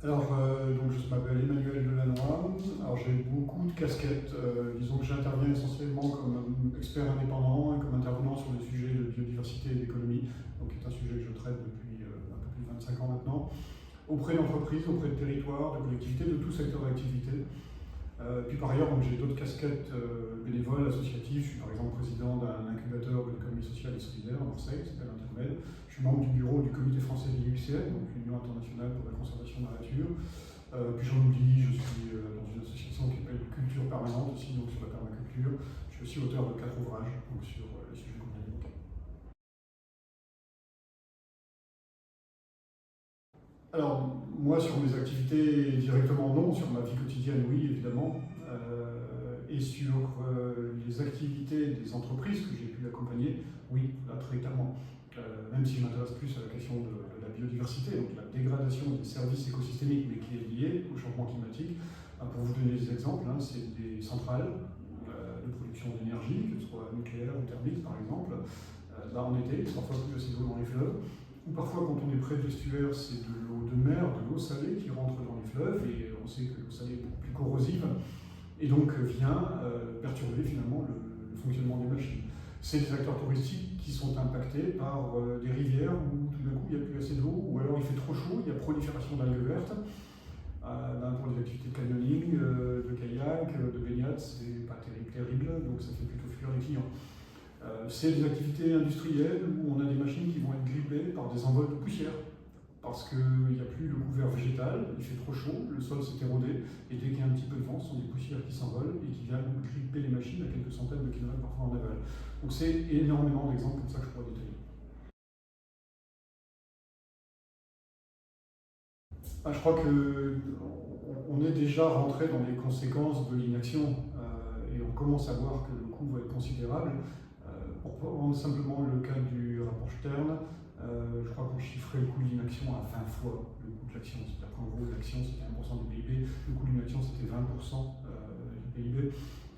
Donc je m'appelle Emmanuel Delannoy. Alors j'ai beaucoup de casquettes. Disons que j'interviens essentiellement comme expert indépendant et comme intervenant sur des sujets de biodiversité et d'économie, donc qui est un sujet que je traite depuis un peu plus de 25 ans maintenant, auprès d'entreprises, auprès de territoires, de collectivités, de tout secteur d'activité. Puis par ailleurs, j'ai d'autres casquettes bénévoles, associatives. Je suis par exemple président d'un incubateur de l'économie sociale et solidaire à Marseille, qui s'appelle Intermed. Je suis membre du bureau du comité français de l'IUCN, donc l'Union internationale pour la conservation de la nature. Puis j'en oublie, je suis dans une association qui s'appelle Culture Permanente aussi, donc sur la permaculture. Je suis aussi auteur de 4 ouvrages donc sur les sujets qu'on vient d'évoquer. Alors, moi, sur mes activités, directement non, sur ma vie quotidienne, oui, évidemment. Et sur les activités des entreprises que j'ai pu accompagner, oui, là, très clairement. Même si je m'intéresse plus à la question de la biodiversité, donc la dégradation des services écosystémiques, mais qui est liée au changement climatique. Pour vous donner des exemples, c'est des centrales de production d'énergie, que ce soit nucléaire ou thermique par exemple. Là en été, c'est parfois plus assez d'eau dans les fleuves. Ou parfois, quand on est près de l'estuaire, c'est de l'eau de mer, de l'eau salée qui rentre dans les fleuves, et on sait que l'eau salée est beaucoup plus corrosive, et donc vient perturber finalement le fonctionnement des machines. C'est des acteurs touristiques qui sont impactés par des rivières où tout d'un coup il n'y a plus assez d'eau, ou alors il fait trop chaud, il y a prolifération d'algues vertes. Pour les activités de canyoning, de kayak, de baignade, c'est pas terrible, donc ça fait plutôt fuir les clients. C'est des activités industrielles où on a des machines qui vont être grippées par des envols de poussière, parce qu'il n'y a plus le couvert végétal, il fait trop chaud, le sol s'est érodé, et dès qu'il y a un petit peu de vent, ce sont des poussières qui s'envolent et qui viennent gripper les machines à quelques centaines de kilomètres parfois en aval. Donc c'est énormément d'exemples comme ça que je pourrais détailler. Je crois qu'on est déjà rentré dans les conséquences de l'inaction, et on commence à voir que le coût va être considérable. Pour prendre simplement le cas du rapport Stern, je crois qu'on chiffrait le coût de l'inaction à 20 fois le coût de l'action. C'est-à-dire qu'en gros, l'action c'était 1% du PIB, le coût de l'inaction c'était 20% du PIB.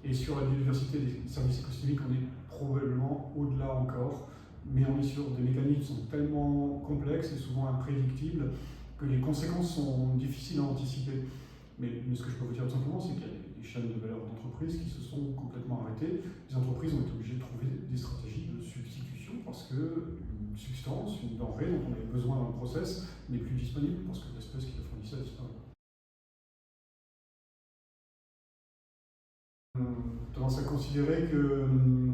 Et sur la biodiversité des services écosystémiques, on est probablement au-delà encore, mais on est sur des mécanismes qui sont tellement complexes et souvent imprédictibles que les conséquences sont difficiles à anticiper. Mais ce que je peux vous dire tout simplement, c'est qu'il y a des chaînes de valeur d'entreprises qui se sont complètement arrêtées. Les entreprises ont été obligées de trouver des stratégies de substitution parce qu'une substance, une denrée dont on avait besoin dans le process n'est plus disponible parce que l'espèce qui la fournissait a disparu. Tendance à considérer qu'il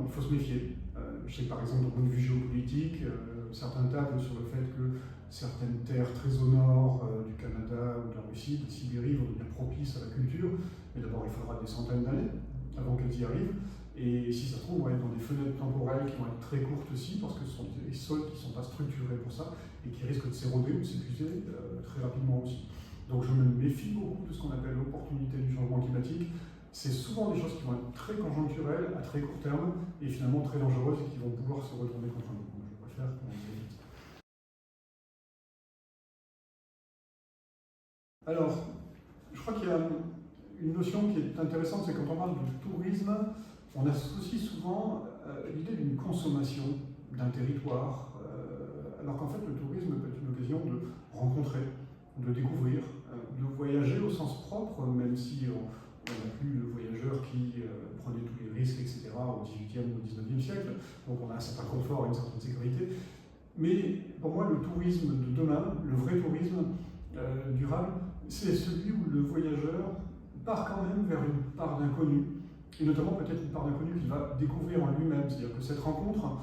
faut se méfier. Je sais que par exemple, d'un point de vue géopolitique, certains tablent sur le fait que certaines terres très au nord du Canada ou de la Russie, de Sibérie, vont devenir propices à la culture, mais d'abord il faudra des centaines d'années avant qu'elles y arrivent, et si ça se trouve, on va être dans des fenêtres temporelles qui vont être très courtes aussi, parce que ce sont des sols qui ne sont pas structurés pour ça, et qui risquent de s'éroder ou de s'épuiser très rapidement aussi. Donc je me méfie beaucoup de ce qu'on appelle l'opportunité du changement climatique. C'est souvent des choses qui vont être très conjoncturelles, à très court terme, et finalement très dangereuses, et qui vont pouvoir se retourner contre nous. Je préfère qu'on évite. Alors, je crois qu'il y a une notion qui est intéressante, c'est quand on parle de tourisme, on associe souvent l'idée d'une consommation d'un territoire, alors qu'en fait le tourisme peut être une occasion de rencontrer, de découvrir, de voyager au sens propre, même si on n'a plus le voyageur qui prenait tous les risques, etc. au XVIIIe ou au XIXe siècle, donc on a un certain confort et une certaine sécurité. Mais pour moi, le tourisme de demain, le vrai tourisme durable, c'est celui où le voyageur part quand même vers une part d'inconnu, et notamment peut-être une part d'inconnu qu'il va découvrir en lui-même. C'est-à-dire que cette rencontre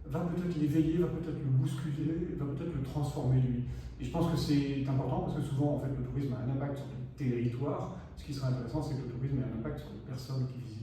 va peut-être l'éveiller, va peut-être le bousculer, va peut-être le transformer lui. Et je pense que c'est important parce que souvent, en fait, le tourisme a un impact sur le territoire. Ce qui serait intéressant, c'est que le tourisme ait un impact sur les personnes qui visitent.